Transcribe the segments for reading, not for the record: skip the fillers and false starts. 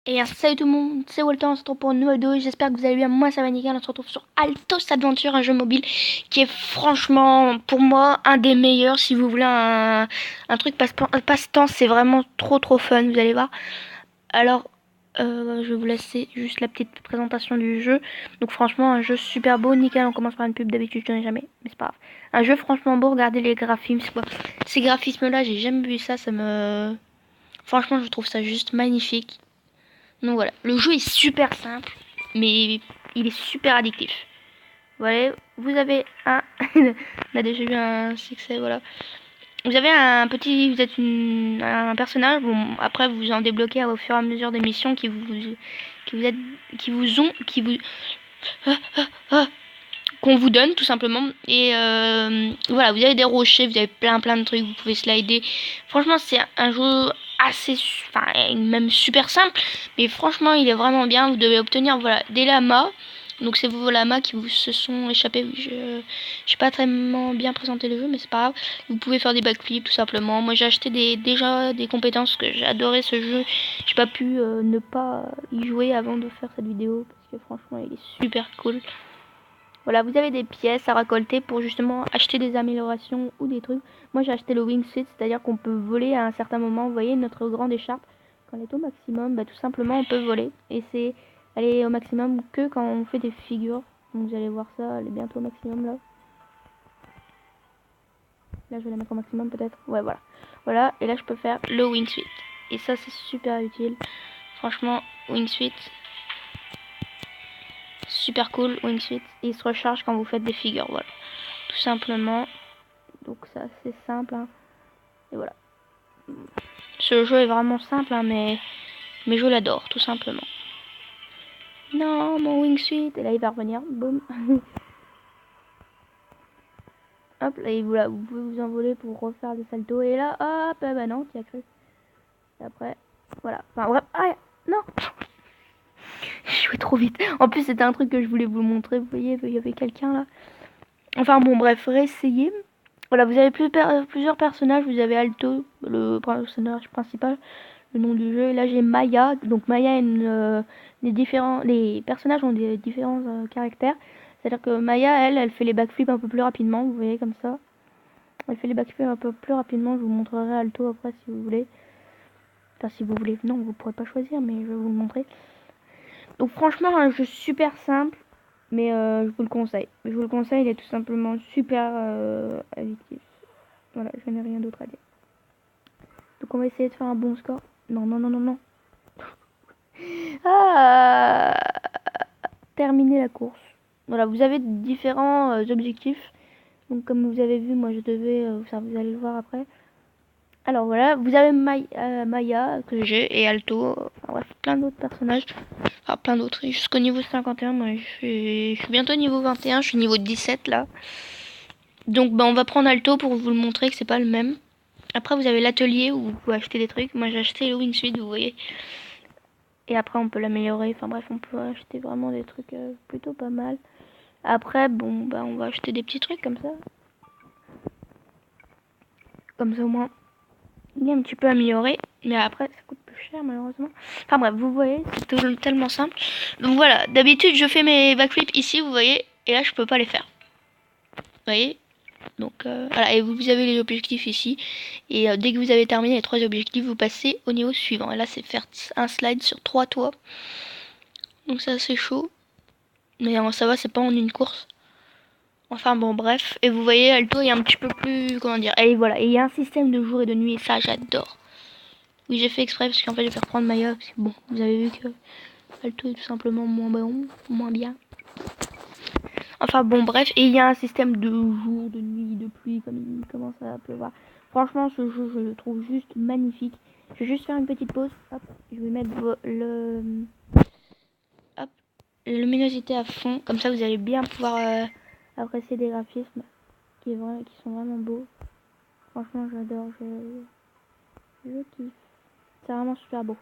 Et salut tout le monde, c'est Walter, on se retrouve pour une nouvelle vidéo, j'espère que vous allez bien, moi ça va nickel, on se retrouve sur Altos Adventure, un jeu mobile qui est franchement, pour moi, un des meilleurs, si vous voulez un truc passe-temps, c'est vraiment trop fun, vous allez voir. Alors, je vais vous laisser juste la petite présentation du jeu. Donc franchement, un jeu super beau, nickel, on commence par une pub, d'habitude je n'en ai jamais, mais c'est pas grave. Un jeu franchement beau, regardez les graphismes, c'est quoi. Ces graphismes-là, j'ai jamais vu ça, ça me... Franchement, je trouve ça juste magnifique. Donc voilà, le jeu est super simple, mais il est super addictif. Voilà, vous avez un... On a déjà eu un succès, voilà. Vous avez un petit... Vous êtes un personnage, bon, après vous en débloquez au fur et à mesure des missions qui vous... Ah, ah, ah, qu'on vous donne tout simplement. Et voilà, vous avez des rochers, vous avez plein de trucs, vous pouvez slider. Franchement, c'est un jeu assez, enfin même super simple, mais franchement, il est vraiment bien. Vous devez obtenir voilà des lamas. Donc c'est vos lamas qui vous se sont échappés. Oui, je n'ai pas tellement bien présenté le jeu, mais c'est pas grave. Vous pouvez faire des backflips tout simplement. Moi j'ai acheté déjà des compétences que j'ai adoré ce jeu. J'ai pas pu ne pas y jouer avant de faire cette vidéo parce que franchement il est super cool. Voilà, vous avez des pièces à récolter pour justement acheter des améliorations ou des trucs. Moi j'ai acheté le wingsuit, c'est-à-dire qu'on peut voler à un certain moment. Vous voyez notre grande écharpe, quand elle est au maximum, bah, tout simplement on peut voler. Et c'est, elle est au maximum que quand on fait des figures. Donc vous allez voir ça, elle est bientôt au maximum là. Là je vais la mettre au maximum peut-être. Ouais voilà. Voilà, et là je peux faire le wingsuit. Et ça c'est super utile. Franchement, wingsuit, super cool, wingsuit. Et il se recharge quand vous faites des figures, voilà. Tout simplement. Donc c'est assez simple, hein. Et voilà. Ce jeu est vraiment simple, hein, mais je l'adore, tout simplement. Non, mon wingsuit. Et là, il va revenir. Boum. Hop, là, vous pouvez vous envoler pour refaire des saltos. Et là, hop, bah non, tu as cru. Et après, voilà. Enfin, bref. Ah, non. Je jouais trop vite. En plus, c'était un truc que je voulais vous montrer. Vous voyez, il y avait quelqu'un là. Enfin, bon, bref, réessayez. Voilà, vous avez plusieurs personnages. Vous avez Alto, le personnage principal, le nom du jeu. Et là, j'ai Maya. Donc, Maya, les personnages ont des différents caractères. C'est-à-dire que Maya, elle fait les backflips un peu plus rapidement. Vous voyez, comme ça. Elle fait les backflips un peu plus rapidement. Je vous montrerai Alto après si vous voulez. Enfin, si vous voulez. Non, vous pourrez pas choisir, mais je vais vous le montrer. Donc, franchement, un jeu super simple. Mais je vous le conseille. Je vous le conseille, il est tout simplement super addictif. Voilà, je n'ai rien d'autre à dire. Donc on va essayer de faire un bon score. Non. Ah, terminer la course. Voilà, vous avez différents objectifs. Donc comme vous avez vu, moi je devais, ça vous allez le voir après. Alors voilà, vous avez Maya que j'ai et Alto. Enfin bref, plein d'autres personnages. Enfin plein d'autres. Jusqu'au niveau 51, moi je suis bientôt niveau 21, je suis niveau 17 là. Donc bah on va prendre Alto pour vous le montrer que c'est pas le même. Après vous avez l'atelier où vous pouvez acheter des trucs. Moi j'ai acheté le wingsuit, vous voyez. Et après on peut l'améliorer. Enfin bref, on peut acheter vraiment des trucs plutôt pas mal. Après bon bah on va acheter des petits trucs comme ça. Comme ça au moins il est un petit peu amélioré. Mais après ça coûte plus cher malheureusement. Enfin bref, vous voyez, c'est tellement simple. Donc voilà, d'habitude je fais mes backflips ici, vous voyez. Et là je peux pas les faire. Vous voyez. Donc voilà, et vous avez les objectifs ici. Et dès que vous avez terminé les 3 objectifs, vous passez au niveau suivant. Et là, c'est faire un slide sur 3 toits. Donc ça, c'est chaud. Mais ça va, c'est pas en une course. Enfin bon, bref. Et vous voyez, Alto est un petit peu plus... Comment dire. Et voilà, et il y a un système de jour et de nuit. Et ça, j'adore. Oui, j'ai fait exprès parce qu'en fait, je vais reprendre Maya. Parce que bon, vous avez vu que Alto est tout simplement moins bon, moins bien. Enfin bon bref, et il y a un système de jour, de nuit, de pluie, comme il commence à pleuvoir. Franchement ce jeu je le trouve juste magnifique. Je vais juste faire une petite pause. Hop, je vais mettre hop, la luminosité à fond. Comme ça vous allez bien pouvoir apprécier des graphismes qui sont vraiment beaux. Franchement j'adore, je kiffe. C'est vraiment super beau.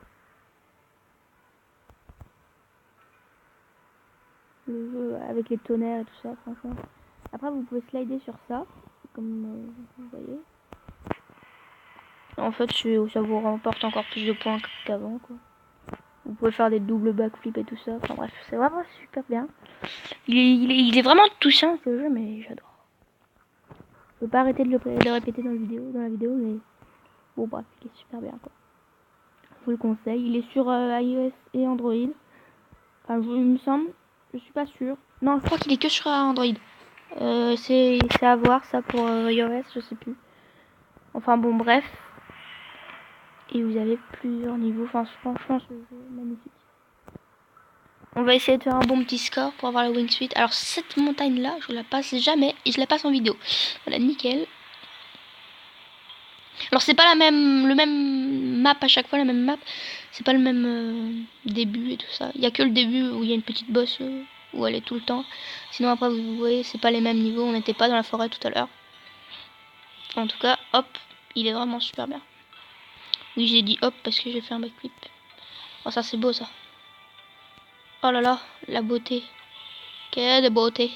Le jeu avec les tonnerres et tout ça, franchement. Après vous pouvez slider sur ça, comme vous voyez. En fait, ça vous remporte encore plus de points qu'avant, quoi. Vous pouvez faire des doubles backflips et tout ça. Enfin bref, c'est vraiment super bien. Il est vraiment touchant ce jeu, mais j'adore. Je peux pas arrêter de le répéter dans la vidéo, mais bon bref, il est super bien quoi. Je vous le conseille. Il est sur iOS et Android. Enfin, il me semble, je suis pas sûre. Non, je crois qu'il est que sur Android. C'est à voir ça pour iOS, je sais plus. Enfin bon, bref. Et vous avez plusieurs niveaux. Enfin, franchement, ce jeu est magnifique. On va essayer de faire un bon petit score pour avoir la win suite. Alors cette montagne là, je la passe jamais et je la passe en vidéo. Voilà, nickel. Alors c'est pas le même map à chaque fois, la même map. C'est pas le même début et tout ça. Il y a que le début où il y a une petite boss où elle est tout le temps. Sinon après vous voyez, c'est pas les mêmes niveaux. On n'était pas dans la forêt tout à l'heure. En tout cas, hop, il est vraiment super bien. Oui, j'ai dit hop parce que j'ai fait un backflip. Oh ça c'est beau ça. Oh là là, la beauté. Quelle beauté.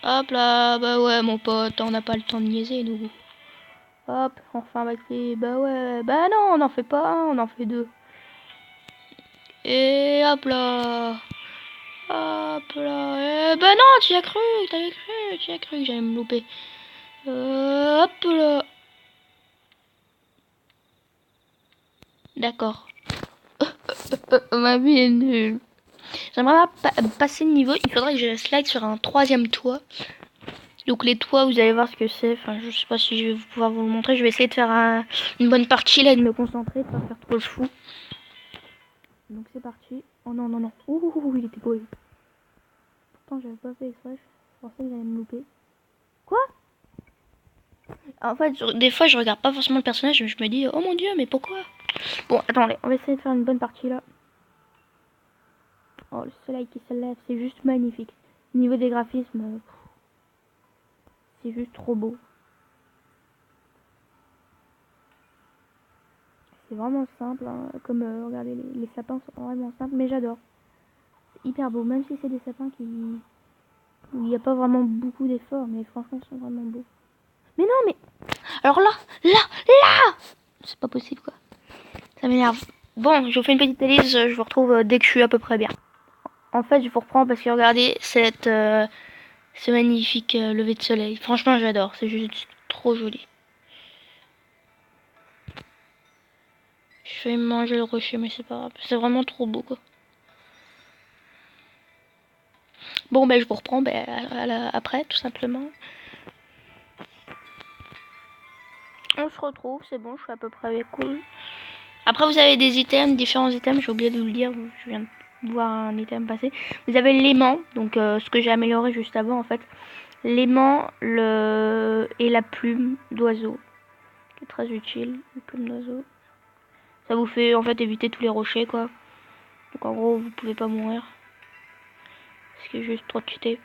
Hop là, bah ouais mon pote, on n'a pas le temps de niaiser nous. Hop, enfin backflip, bah ouais, bah non, on en fait pas un, on en fait deux. Et hop là. Hop là. Bah non, tu y as cru, tu y as cru que j'allais me louper. Hop là. D'accord. Ma vie est nulle. J'aimerais passer le niveau, il faudrait que je slide sur un troisième toit. Donc les toits, vous allez voir ce que c'est. Enfin, je sais pas si je vais pouvoir vous le montrer. Je vais essayer de faire une bonne partie là et de me concentrer, de pas faire trop le fou. Donc c'est parti. Oh non, non, non. Ouh, il était beau. Pourtant, j'avais pas fait exprès. Je pensais que j'allais me louper. Quoi? En fait, des fois, je regarde pas forcément le personnage, mais je me dis, oh mon dieu, mais pourquoi? Bon, attendez, on va essayer de faire une bonne partie là. Oh, le soleil qui se lève, c'est juste magnifique. Au niveau des graphismes, c'est juste trop beau. C'est vraiment simple, hein. Comme regardez, les sapins sont vraiment simples, mais j'adore. C'est hyper beau, même si c'est des sapins où il n'y a pas vraiment beaucoup d'efforts, mais franchement, ils sont vraiment beaux. Mais non, mais alors là, c'est pas possible quoi. Ça m'énerve. Bon, je vous fais une petite analyse, je vous retrouve dès que je suis à peu près bien. En fait, je vous reprends parce que regardez ce magnifique lever de soleil. Franchement, j'adore, c'est juste trop joli. Je vais manger le rocher, mais c'est pas grave. C'est vraiment trop beau, quoi. Bon, ben, je vous reprends après, tout simplement. On se retrouve, c'est bon, je suis à peu près cool. Après, vous avez des items, différents items, j'ai oublié de vous le dire, je viens de voir un item passer. Vous avez l'aimant, donc ce que j'ai amélioré juste avant, en fait. L'aimant et la plume d'oiseau, qui est très utile, la plume d'oiseau. Ça vous fait, en fait, éviter tous les rochers, quoi. Donc, en gros, vous pouvez pas mourir. Parce que juste trop cheaté.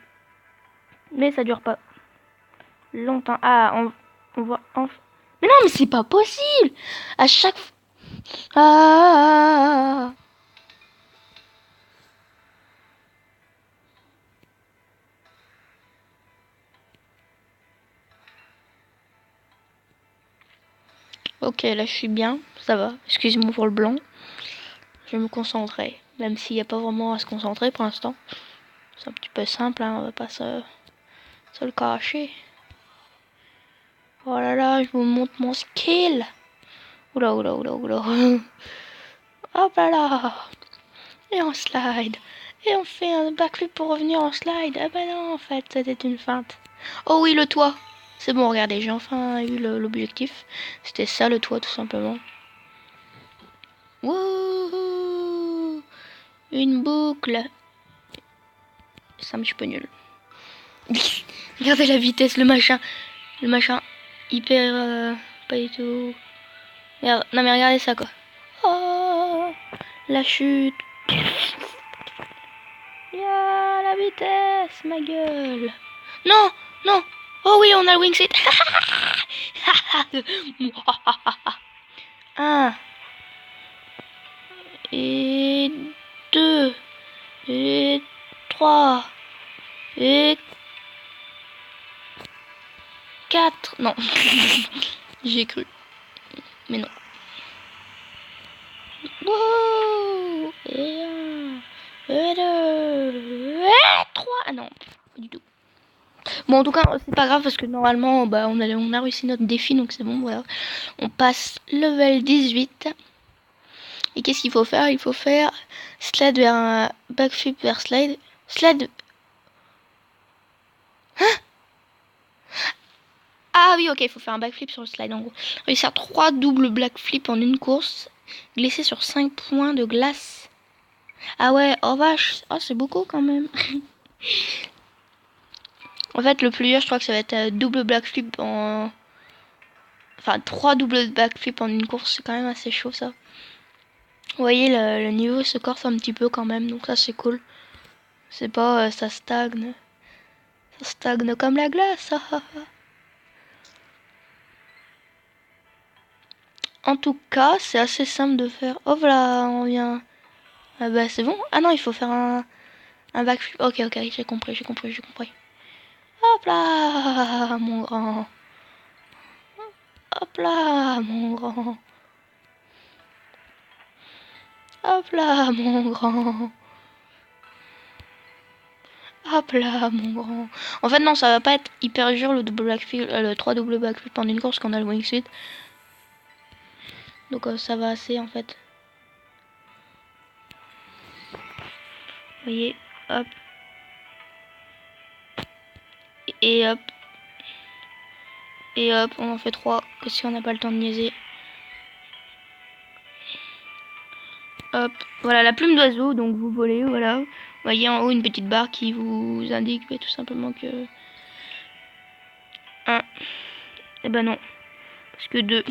Mais ça dure pas longtemps. Ah, on voit enfin. Mais non, mais c'est pas possible. À chaque fois. Ah. Ok, là je suis bien, ça va. Excusez-moi pour le blanc. Je vais me concentrer, même s'il n'y a pas vraiment à se concentrer pour l'instant. C'est un petit peu simple, hein, on va pas se le cacher. Oh là là, je vous montre mon skill. Oula, oula, oula, oula. Hop là. Et on slide. Et on fait un backflip pour revenir en slide. Ah bah non, en fait, c'était une feinte. Oh oui, le toit. C'est bon, regardez, j'ai enfin eu l'objectif. C'était ça, le toit, tout simplement. Wouhou! Une boucle. C'est un petit peu nul. Regardez la vitesse, le machin. Le machin hyper... pas du tout... Merde. Non mais regardez ça, quoi. Oh, la chute. Yeah, la vitesse, ma gueule. Non, non. Oh oui, on a le wingsuit. Un. Et deux. Et trois. Et quatre. Non. J'ai cru. Mais non. Wow. Pas du tout. Bon, en tout cas, c'est pas grave parce que normalement, bah, on a réussi notre défi, donc c'est bon, voilà. On passe level 18. Et qu'est-ce qu'il faut faire? Il faut faire slide vers un backflip vers slide. Slide. Ah oui, ok, il faut faire un backflip sur le slide en gros. Réussir 3 doubles backflips en une course. Glisser sur 5 points de glace. Ah ouais, oh vache, oh, c'est beaucoup quand même. En fait, le plus dur, je crois que ça va être double backflip en... Enfin, 3 doubles backflips en une course, c'est quand même assez chaud ça. Vous voyez, le niveau se corse un petit peu quand même, donc ça c'est cool. C'est pas... ça stagne. Ça stagne comme la glace. En tout cas, c'est assez simple de faire... Oh voilà, on vient... Ah bah c'est bon. Ah non, il faut faire un backflip. Ok, ok, j'ai compris, j'ai compris, j'ai compris. Hop là, mon grand. Hop là, mon grand. Hop là, mon grand. Hop là, mon grand. En fait, non, ça va pas être hyper dur le double backflip, le 3 double backflip en une course qu'on a le wingsuit. Donc ça va assez en fait. Vous voyez, hop. Et hop. Et hop, on en fait 3. Que si on n'a pas le temps de niaiser. Hop, voilà la plume d'oiseau, donc vous volez, voilà. Vous voyez en haut une petite barre qui vous indique tout simplement que 1. Et ben non. Parce que 2.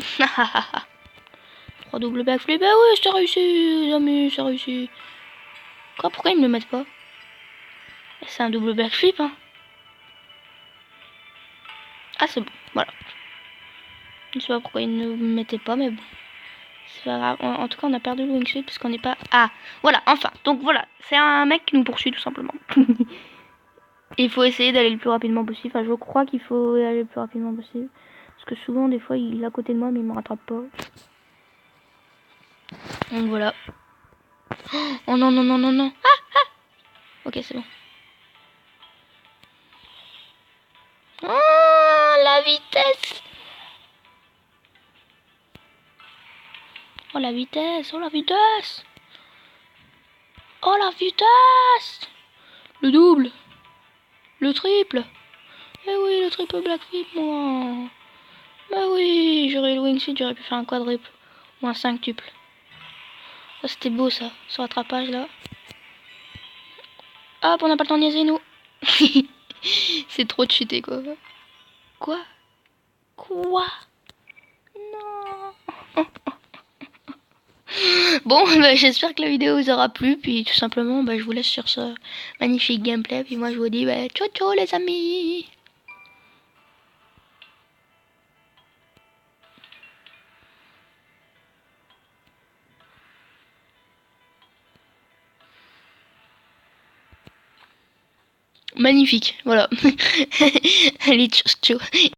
3 double backflip. Bah ouais, c'est réussi, les amis, c'est réussi. Pourquoi ils me le mettent pas? C'est un double backflip, hein. Ah, c'est bon, voilà. Je sais pas pourquoi ils ne me mettaient pas, mais bon. C'est pas grave. En tout cas, on a perdu le wingsuit parce qu'on n'est pas... Ah, voilà, enfin. Donc voilà, c'est un mec qui nous poursuit tout simplement. Il faut essayer d'aller le plus rapidement possible. Enfin, je crois qu'il faut aller le plus rapidement possible. Parce que souvent, des fois, il est à côté de moi, mais il me rattrape pas. Donc voilà. Oh non, non, non, non, non. Ah, ah. Ok, c'est bon. Oh, la vitesse. Oh, la vitesse. Oh, la vitesse. Oh, la vitesse. Le double. Le triple. Eh oui, le triple backflip, moi. Bah oui, j'aurais le wingsuit, j'aurais pu faire un quadruple. Ou un cinqutuple. Ça, c'était beau, ça. Ce rattrapage, là. Hop, on n'a pas le temps de niaiser, nous. C'est trop cheaté, quoi. Quoi? Quoi? Non. Bon, bah, j'espère que la vidéo vous aura plu. Puis tout simplement, bah, je vous laisse sur ce magnifique gameplay. Puis moi, je vous dis, bah, ciao ciao les amis. Magnifique, voilà. Allez, ciao ciao.